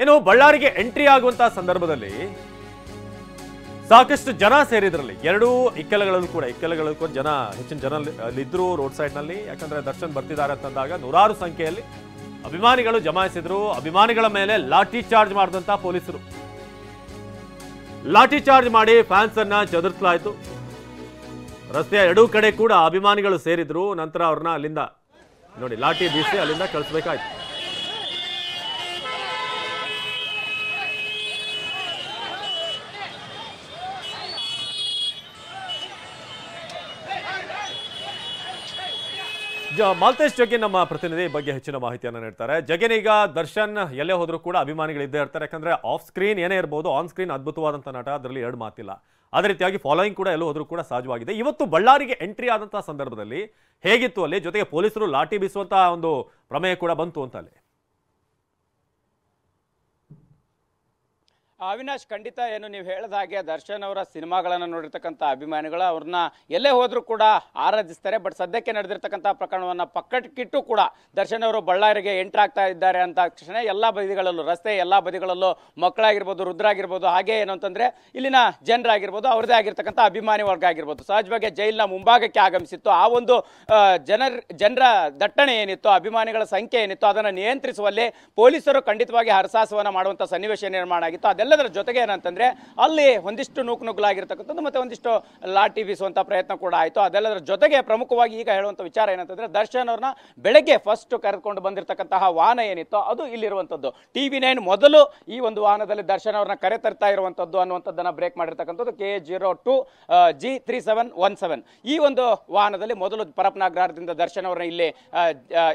ಇನ್ನು ಬಳ್ಳಾರಿಗೆ ಎಂಟ್ರಿ ಆಗುವಂತಹ ಸಂದರ್ಭದಲ್ಲಿ ಸಾಕಷ್ಟು ಜನ ಸೇರಿದ್ರಲ್ಲಿ ಎರಡೂ ಇಕ್ಕೆಲಗಳಲ್ಲೂ ಕೂಡ ಜನ ಹೆಚ್ಚಿನ ಜನ ಇದ್ರು ರೋಡ್ ಸೈಡ್ ನಲ್ಲಿ. ಯಾಕಂದ್ರೆ ದರ್ಶನ್ ಬರ್ತಿದ್ದಾರೆ ಅಂತಂದಾಗ ನೂರಾರು ಸಂಖ್ಯೆಯಲ್ಲಿ ಅಭಿಮಾನಿಗಳು ಜಮಾಯಿಸಿದ್ರು. ಅಭಿಮಾನಿಗಳ ಮೇಲೆ ಲಾಠಿ ಚಾರ್ಜ್ ಮಾಡಿದಂತ ಪೊಲೀಸರು ಲಾಠಿ ಚಾರ್ಜ್ ಮಾಡಿ ಫ್ಯಾನ್ಸ್ ಅನ್ನ ಚದುರಿಸಲಾಯಿತು. ರಸ್ತೆಯ ಎರಡೂ ಕಡೆ ಕೂಡ ಅಭಿಮಾನಿಗಳು ಸೇರಿದ್ರು. ನಂತರ ಅವ್ರನ್ನ ಅಲ್ಲಿಂದ ನೋಡಿ ಲಾಠಿ ಬೀಸಿ ಅಲ್ಲಿಂದ ಕಳಿಸ್ಬೇಕಾಯ್ತು. ಮಾಲ್ತೇಶ್ ಜಗ್ಗೇನ್ ನಮ್ಮ ಪ್ರತಿನಿಧಿ ಬಗ್ಗೆ ಹೆಚ್ಚಿನ ಮಾಹಿತಿಯನ್ನು ನೀಡ್ತಾರೆ. ಜಗ್ಗೇನ್, ಈಗ ದರ್ಶನ್ ಎಲ್ಲೇ ಹೋದ್ರೂ ಕೂಡ ಅಭಿಮಾನಿಗಳು ಇದ್ದೇ ಇರ್ತಾರೆ. ಯಾಕಂದ್ರೆ ಆಫ್ ಸ್ಕ್ರೀನ್ ಏನೇ ಇರಬಹುದು, ಆನ್ ಸ್ಕ್ರೀನ್ ಅದ್ಭುತವಾದಂಥ ನಟ, ಅದರಲ್ಲಿ ಎರಡು ಮಾತಿಲ್ಲ. ಅದೇ ರೀತಿಯಾಗಿ ಫಾಲೋಯಿಂಗ್ ಕೂಡ ಎಲ್ಲೂ ಹೋದ್ರೂ ಕೂಡ ಸಹಜವಾಗಿದೆ. ಇವತ್ತು ಬಳ್ಳಾರಿಗೆ ಎಂಟ್ರಿ ಆದಂತಹ ಸಂದರ್ಭದಲ್ಲಿ ಹೇಗಿತ್ತು ಅಲ್ಲಿ? ಜೊತೆಗೆ ಪೊಲೀಸರು ಲಾಠಿ ಬೀಸುವಂತಹ ಒಂದು ಪ್ರಮೇಯ ಕೂಡ ಬಂತು ಅಂತ ಅಲ್ಲಿ. ಅವಿನಾಶ್, ಖಂಡಿತ ಏನು ನೀವು ಹೇಳಿದ ಹಾಗೆ ದರ್ಶನ್ ಅವರ ಸಿನಿಮಾಗಳನ್ನು ನೋಡಿರ್ತಕ್ಕಂಥ ಅಭಿಮಾನಿಗಳು ಅವ್ರನ್ನ ಎಲ್ಲೇ ಹೋದ್ರೂ ಕೂಡ ಆರಾಧಿಸ್ತಾರೆ. ಬಟ್ ಸದ್ಯಕ್ಕೆ ನಡೆದಿರ್ತಕ್ಕಂಥ ಪ್ರಕರಣವನ್ನು ಪಕ್ಕಕ್ಕಿಟ್ಟು ಕೂಡ ದರ್ಶನ್ ಅವರು ಬಳ್ಳಾರಿಗೆ ಎಂಟ್ರ್ ಆಗ್ತಾ ಇದ್ದಾರೆ ಅಂತ ತಕ್ಷಣ ಎಲ್ಲ ಬದಿಗಳಲ್ಲೂ, ರಸ್ತೆ ಎಲ್ಲ ಬದಿಗಳಲ್ಲೂ ಮಕ್ಕಳಾಗಿರ್ಬೋದು, ವೃದ್ಧರಾಗಿರ್ಬೋದು, ಹಾಗೆ ಏನು ಅಂತಂದ್ರೆ ಇಲ್ಲಿನ ಜನರಾಗಿರ್ಬೋದು, ಅವ್ರದೇ ಆಗಿರ್ತಕ್ಕಂಥ ಅಭಿಮಾನಿ ವರ್ಗ ಆಗಿರ್ಬೋದು, ಸಹಜವಾಗಿ ಜೈಲಿನ ಮುಂಭಾಗಕ್ಕೆ ಆಗಮಿಸಿತ್ತು. ಆ ಒಂದು ಜನರ ದಟ್ಟಣೆ ಏನಿತ್ತು, ಅಭಿಮಾನಿಗಳ ಸಂಖ್ಯೆ ಏನಿತ್ತು, ಅದನ್ನು ನಿಯಂತ್ರಿಸುವಲ್ಲಿ ಪೊಲೀಸರು ಖಂಡಿತವಾಗಿ ಹರಸಾಹಸವನ್ನು ಮಾಡುವಂಥ ಸನ್ನಿವೇಶ ನಿರ್ಮಾಣ ಆಗಿತ್ತು. ಅದೆಲ್ಲದರ ಜೊತೆಗೆ ಏನಂತಂದ್ರೆ ಅಲ್ಲಿ ಒಂದಿಷ್ಟು ನೂಕುನುಗ್ಲಾಗಿರ್ತಕ್ಕಂಥದ್ದು ಮತ್ತೆ ಒಂದಿಷ್ಟು ಲಾಠಿ ಬೀಸುವಂತ ಪ್ರಯತ್ನ ಕೂಡ ಆಯಿತು. ಅದೆಲ್ಲದರ ಜೊತೆಗೆ ಪ್ರಮುಖವಾಗಿ ಈಗ ಹೇಳುವಂತ ವಿಚಾರ ಏನಂತಂದ್ರೆ ದರ್ಶನ್ ಅವ್ರನ್ನ ಬೆಳಗ್ಗೆ ಫಸ್ಟ್ ಕರೆದುಕೊಂಡು ಬಂದಿರತಕ್ಕಂತಹ ವಾಹನ ಏನಿತ್ತು ಅದು ಇಲ್ಲಿರುವಂತದ್ದು. TV9 ಮೊದಲು ಈ ಒಂದು ವಾಹನದಲ್ಲಿ ದರ್ಶನ್ ಅವ್ರನ್ನ ಕರೆ ತರ್ತಾ ಇರುವಂತದ್ದು ಅನ್ನುವಂಥದ್ದನ್ನ ಬ್ರೇಕ್ ಮಾಡಿರ್ತಕ್ಕಂಥದ್ದು KA02 G3717 ಈ ಒಂದು ವಾಹನದಲ್ಲಿ ಮೊದಲು ಪರಪನಗ್ರಹದಿಂದ ದರ್ಶನ್ ಅವ್ರನ್ನ ಇಲ್ಲಿ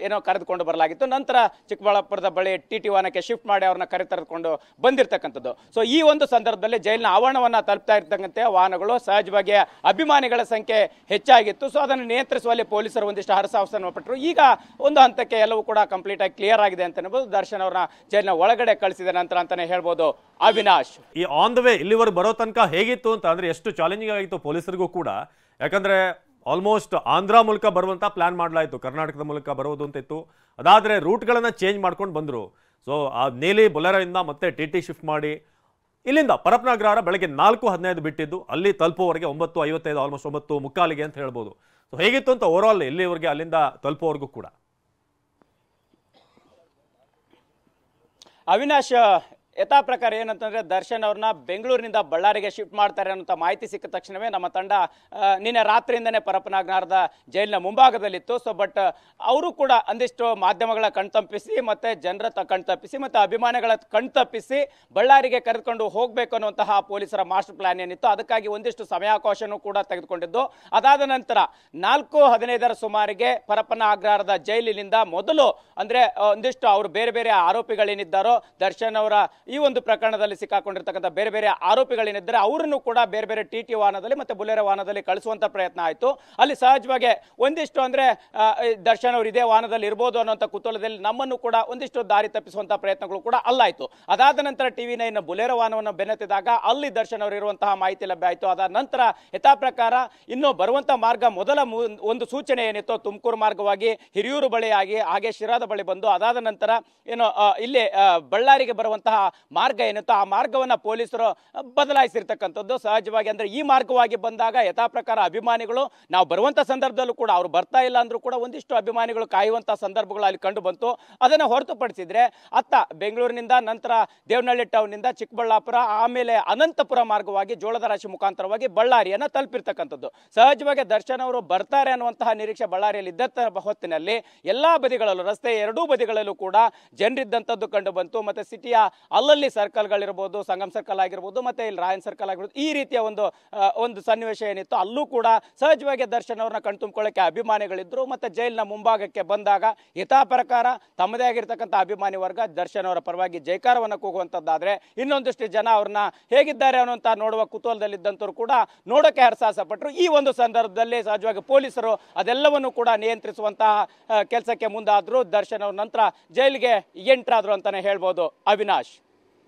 ಏನೋ ಕರೆದುಕೊಂಡು ಬರಲಾಗಿತ್ತು. ನಂತರ ಚಿಕ್ಕಬಳ್ಳಾಪುರದ ಬಳಿ TT ವಾಹನಕ್ಕೆ ಶಿಫ್ಟ್ ಮಾಡಿ ಅವ್ರನ್ನ ಕರೆ ತರೆದುಕೊಂಡು ಬಂದಿರತಕ್ಕಂಥದ್ದು. ಸೊ ಈ ಒಂದು ಸಂದರ್ಭದಲ್ಲಿ ಜೈಲಿನ ಆವರಣವನ್ನ ತಲುಪ್ತಾ ಇರ್ತಕ್ಕಂಥ ವಾಹನಗಳು ಸಹಜವಾಗಿ ಅಭಿಮಾನಿಗಳ ಸಂಖ್ಯೆ ಹೆಚ್ಚಾಗಿತ್ತು. ಸೊ ಅದನ್ನು ನಿಯಂತ್ರಿಸುವಲ್ಲಿ ಪೊಲೀಸರು ಒಂದಿಷ್ಟು ಹರಸಾಹಸವನ್ನು ಪಟ್ಟರು. ಈಗ ಒಂದು ಹಂತಕ್ಕೆ ಎಲ್ಲವೂ ಕೂಡ ಕಂಪ್ಲೀಟ್ ಆಗಿ ಕ್ಲಿಯರ್ ಆಗಿದೆ ಅಂತ ಹೇಳ್ಬೋದು. ದರ್ಶನ್ ಅವ್ರನ್ನ ಜೈಲಿನ ಒಳಗಡೆ ಕಳಿಸಿದ ನಂತರ ಅಂತಾನೆ ಹೇಳ್ಬೋದು. ಅವಿನಾಶ್, ಈ ಆನ್ ದ ವೇ ಇಲ್ಲಿವರೆಗೆ ಬರೋ ತನಕ ಹೇಗಿತ್ತು ಅಂತ ಅಂದ್ರೆ ಎಷ್ಟು ಚಾಲೆಂಜಿಂಗ್ ಆಗಿತ್ತು ಪೊಲೀಸರಿಗೂ ಕೂಡ. ಯಾಕಂದ್ರೆ ಆಲ್ಮೋಸ್ಟ್ ಆಂಧ್ರ ಮೂಲಕ ಬರುವಂತ ಪ್ಲಾನ್ ಮಾಡಲಾಯಿತು, ಕರ್ನಾಟಕದ ಮೂಲಕ ಬರೋದು ಅಂತ ಇತ್ತು. ಅದಾದ್ರೆ ರೂಟ್ಗಳನ್ನ ಚೇಂಜ್ ಮಾಡ್ಕೊಂಡು ಬಂದ್ರು. ಸೊ ಆ ನೀಲಿ ಬೊಲೆರೋ ಇಂದ ಮತ್ತೆ TT ಶಿಫ್ಟ್ ಮಾಡಿ ಇಲ್ಲಿಂದ ಪರಪನಗ್ರಹಾರ ಬೆಳಗ್ಗೆ 4:15 ಬಿಟ್ಟಿದ್ದು ಅಲ್ಲಿ ತಲುಪುವವರೆಗೆ 9:55, ಆಲ್ಮೋಸ್ಟ್ 9:45 ಅಂತ ಹೇಳ್ಬೋದು. ಸೊ ಹೇಗಿತ್ತು ಅಂತ ಓವರ್ ಆಲ್ ಇಲ್ಲಿವರೆಗೆ ಅಲ್ಲಿಂದ ತಲುಪುವವರೆಗೂ ಕೂಡ? ಅವಿನಾಶ್, ಯಥಾ ಪ್ರಕಾರ ಏನಂತಂದ್ರೆ ದರ್ಶನ್ ಅವ್ರನ್ನ ಬೆಂಗಳೂರಿನಿಂದ ಬಳ್ಳಾರಿಗೆ ಶಿಫ್ಟ್ ಮಾಡ್ತಾರೆ ಅನ್ನೋ ಮಾಹಿತಿ ಸಿಕ್ಕ ತಕ್ಷಣವೇ ನಮ್ಮ ತಂಡ ನಿನ್ನೆ ರಾತ್ರಿಯಿಂದನೇ ಪರಪನಗ್ರಹಾರದ ಜೈಲಿನ ಮುಂಭಾಗದಲ್ಲಿತ್ತು. ಸೊ ಬಟ್ ಅವರು ಕೂಡ ಒಂದಿಷ್ಟು ಮಾಧ್ಯಮಗಳ ಕಣ್ತಪ್ಪಿಸಿ ಮತ್ತೆ ಜನರ ಕಣ್ತಪ್ಪಿಸಿ ಮತ್ತೆ ಅಭಿಮಾನಿಗಳ ಕಣ್ತಪ್ಪಿಸಿ ಬಳ್ಳಾರಿಗೆ ಕರೆದುಕೊಂಡು ಹೋಗಬೇಕು ಅನ್ನುವಂತಹ ಪೊಲೀಸರ ಮಾಸ್ಟರ್ ಪ್ಲಾನ್ ಏನಿತ್ತು, ಅದಕ್ಕಾಗಿ ಒಂದಿಷ್ಟು ಸಮಯಾವಕಾಶನೂ ಕೂಡ ತೆಗೆದುಕೊಂಡಿದ್ದು. ಅದಾದ ನಂತರ 4:15 ಸುಮಾರಿಗೆ ಪರಪನಗ್ರಹಾರದ ಜೈಲಿನಿಂದ ಮೊದಲು ಅಂದ್ರೆ ಒಂದಿಷ್ಟು ಅವರು ಬೇರೆ ಬೇರೆ ಆರೋಪಿಗಳೇನಿದ್ದಾರೋ ದರ್ಶನ್ ಅವರ ಈ ಒಂದು ಪ್ರಕರಣದಲ್ಲಿ ಸಿಕ್ಕಾಕೊಂಡಿರ್ತಕ್ಕಂಥ ಬೇರೆ ಬೇರೆ ಆರೋಪಿಗಳೇನಿದ್ದಾರೆ ಅವರನ್ನು ಕೂಡ ಬೇರೆ ಬೇರೆ TT ವಾಹನದಲ್ಲಿ ಮತ್ತೆ ಬುಲೆರೋ ವಾಹನದಲ್ಲಿ ಕಳಿಸುವಂತ ಪ್ರಯತ್ನ ಆಯಿತು. ಅಲ್ಲಿ ಸಹಜವಾಗಿ ಒಂದಿಷ್ಟು ಅಂದ್ರೆ ದರ್ಶನ್ ಅವರು ಇದೇ ವಾಹನದಲ್ಲಿ ಇರ್ಬೋದು ಅನ್ನೋಂಥ ಕುತೂಹಲದಲ್ಲಿ ನಮ್ಮನ್ನು ಕೂಡ ಒಂದಿಷ್ಟು ದಾರಿ ತಪ್ಪಿಸುವಂತ ಪ್ರಯತ್ನಗಳು ಕೂಡ ಅಲ್ಲಾಯಿತು. ಅದಾದ ನಂತರ TV9 ಬುಲೆರೋ ವಾಹನವನ್ನು ಬೆನ್ನತ್ತಿದಾಗ ಅಲ್ಲಿ ದರ್ಶನ್ ಅವರು ಇರುವಂತಹ ಮಾಹಿತಿ ಲಭ್ಯ ಆಯಿತು. ಅದಾದ ನಂತರ ಯಥಾ ಪ್ರಕಾರ ಇನ್ನು ಬರುವಂತ ಮಾರ್ಗ ಮೊದಲ ಒಂದು ಸೂಚನೆ ಏನಿತ್ತು ತುಮಕೂರು ಮಾರ್ಗವಾಗಿ ಹಿರಿಯೂರು ಬಳಿಯಾಗಿ ಹಾಗೆ ಶಿರಾದ ಬಳಿ ಬಂದು ಅದಾದ ನಂತರ ಏನು ಇಲ್ಲಿ ಬಳ್ಳಾರಿಗೆ ಬರುವಂತಹ ಮಾರ್ಗ ಏನಿತ್ತು ಆ ಮಾರ್ಗವನ್ನ ಪೊಲೀಸರು ಬದಲಾಯಿಸಿರ್ತಕ್ಕಂಥದ್ದು. ಸಹಜವಾಗಿ ಅಂದ್ರೆ ಈ ಮಾರ್ಗವಾಗಿ ಬಂದಾಗ ಯಥಾ ಪ್ರಕಾರ ಅಭಿಮಾನಿಗಳು ನಾವು ಬರುವಂತ ಸಂದರ್ಭದಲ್ಲೂ ಕೂಡ ಅವ್ರು ಬರ್ತಾ ಇಲ್ಲ ಅಂದ್ರೂ ಕೂಡ ಒಂದಿಷ್ಟು ಅಭಿಮಾನಿಗಳು ಕಾಯುವಂತಹ ಸಂದರ್ಭಗಳು ಅಲ್ಲಿ ಕಂಡು ಬಂತು. ಅದನ್ನ ಹೊರತುಪಡಿಸಿದ್ರೆ ಅತ್ತ ಬೆಂಗಳೂರಿನಿಂದ ನಂತರ ದೇವನಹಳ್ಳಿ ಟೌನ್ ನಿಂದ ಚಿಕ್ಕಬಳ್ಳಾಪುರ ಆಮೇಲೆ ಅನಂತಪುರ ಮಾರ್ಗವಾಗಿ ಜೋಳದ ರಾಶಿ ಮುಖಾಂತರವಾಗಿ ಬಳ್ಳಾರಿಯನ್ನ ತಲುಪಿರ್ತಕ್ಕಂಥದ್ದು. ಸಹಜವಾಗಿ ದರ್ಶನ್ ಅವರು ಬರ್ತಾರೆ ಅನ್ನುವಂತಹ ನಿರೀಕ್ಷೆ ಬಳ್ಳಾರಿಯಲ್ಲಿ ಇದ್ದ ಹೊತ್ತಿನಲ್ಲಿ ಎಲ್ಲಾ ಬದಿಗಳಲ್ಲೂ ರಸ್ತೆ ಎರಡೂ ಬದಿಗಳಲ್ಲೂ ಕೂಡ ಜನರಿದ್ದಂಥದ್ದು ಕಂಡು ಬಂತು. ಮತ್ತೆ ಸಿಟಿಯ ಅಲ್ಲಲ್ಲಿ ಸರ್ಕಲ್ಗಳಿರ್ಬೋದು, ಸಂಗಮ್ ಸರ್ಕಲ್ ಆಗಿರ್ಬೋದು ಮತ್ತೆ ಇಲ್ಲಿ ರಾಯನ್ ಸರ್ಕಲ್ ಆಗಿರ್ಬೋದು, ಈ ರೀತಿಯ ಒಂದು ಸನ್ನಿವೇಶ ಏನಿತ್ತು ಅಲ್ಲೂ ಕೂಡ ಸಹಜವಾಗಿ ದರ್ಶನ್ ಅವ್ರನ್ನ ಕಣ್ತುಂಬಿಕೊಳ್ಳಕ್ಕೆ ಅಭಿಮಾನಿಗಳಿದ್ರು. ಮತ್ತೆ ಜೈಲಿನ ಮುಂಭಾಗಕ್ಕೆ ಬಂದಾಗ ಯಥಾ ಪ್ರಕಾರ ತಮ್ಮದೇ ಆಗಿರ್ತಕ್ಕಂಥ ಅಭಿಮಾನಿ ವರ್ಗ ದರ್ಶನ್ ಅವರ ಪರವಾಗಿ ಜೈಕಾರವನ್ನು ಕೂಗುವಂತದ್ದಾದ್ರೆ ಇನ್ನೊಂದಿಷ್ಟು ಜನ ಅವ್ರನ್ನ ಹೇಗಿದ್ದಾರೆ ಅನ್ನುವಂತ ನೋಡುವ ಕುತೂಹಲದಲ್ಲಿದ್ದಂಥವ್ರು ಕೂಡ ನೋಡೋಕೆ ಹರಸಾಹಸ ಪಟ್ಟರು. ಈ ಒಂದು ಸಂದರ್ಭದಲ್ಲಿ ಸಹಜವಾಗಿ ಪೊಲೀಸರು ಅದೆಲ್ಲವನ್ನು ಕೂಡ ನಿಯಂತ್ರಿಸುವಂತಹ ಕೆಲಸಕ್ಕೆ ಮುಂದಾದ್ರು. ದರ್ಶನ್ ಅವ್ರ ನಂತರ ಜೈಲಿಗೆ ಎಂಟ್ರಾದ್ರು ಅಂತಾನೆ ಹೇಳ್ಬೋದು. ಅವಿನಾಶ್.